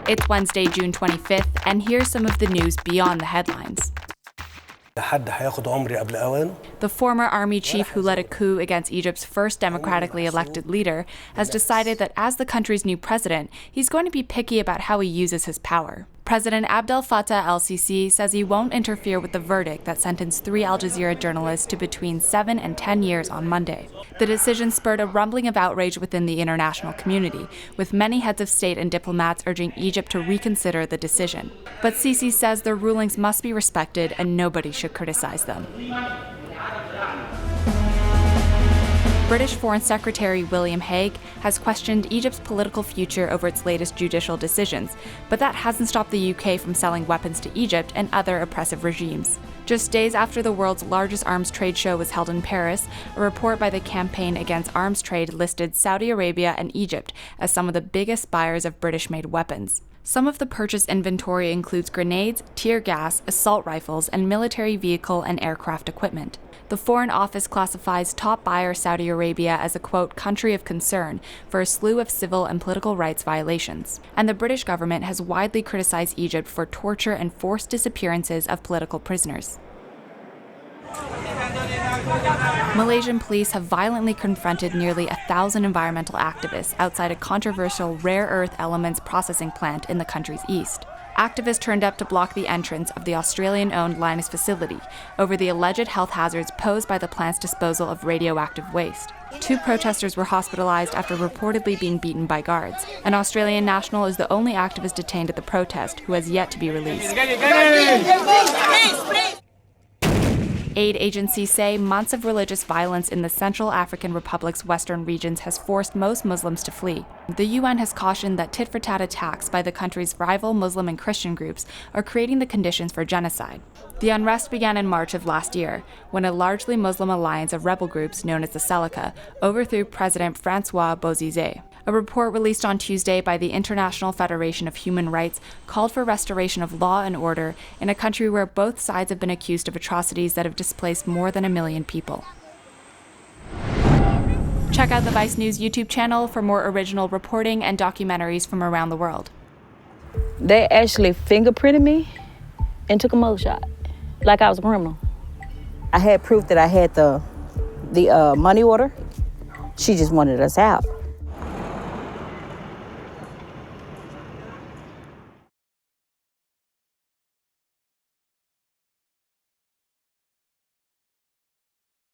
It's Wednesday, June 25th, and here's some of the news beyond the headlines. The former army chief who led a coup against Egypt's first democratically elected leader has decided that as the country's new president, he's going to be picky about how he uses his power. President Abdel Fattah el-Sisi says he won't interfere with the verdict that sentenced 3 Al Jazeera journalists to between 7 and 10 years on Monday. The decision spurred a rumbling of outrage within the international community, with many heads of state and diplomats urging Egypt to reconsider the decision. But Sisi says their rulings must be respected and nobody should criticize them. British Foreign Secretary William Hague has questioned Egypt's political future over its latest judicial decisions, but that hasn't stopped the UK from selling weapons to Egypt and other oppressive regimes. Just days after the world's largest arms trade show was held in Paris, a report by the Campaign Against Arms Trade listed Saudi Arabia and Egypt as some of the biggest buyers of British-made weapons. Some of the purchase inventory includes grenades, tear gas, assault rifles, and military vehicle and aircraft equipment. The Foreign Office classifies top buyer Saudi Arabia as a, quote, country of concern for a slew of civil and political rights violations. And the British government has widely criticized Egypt for torture and forced disappearances of political prisoners. Malaysian police have violently confronted nearly 1,000 environmental activists outside a controversial rare earth elements processing plant in the country's east. Activists turned up to block the entrance of the Australian-owned Lynas facility over the alleged health hazards posed by the plant's disposal of radioactive waste. 2 protesters were hospitalized after reportedly being beaten by guards. An Australian national is the only activist detained at the protest who has yet to be released. Aid agencies say months of religious violence in the Central African Republic's western regions has forced most Muslims to flee. The UN has cautioned that tit-for-tat attacks by the country's rival Muslim and Christian groups are creating the conditions for genocide. The unrest began in March of last year, when a largely Muslim alliance of rebel groups known as the Seleka overthrew President Francois Bozize. A report released on Tuesday by the International Federation of Human Rights called for restoration of law and order in a country where both sides have been accused of atrocities that have displaced more than 1 million people. Check out the VICE News YouTube channel for more original reporting and documentaries from around the world. They actually fingerprinted me and took a mugshot, like I was a criminal. I had proof that I had the money order. She just wanted us out.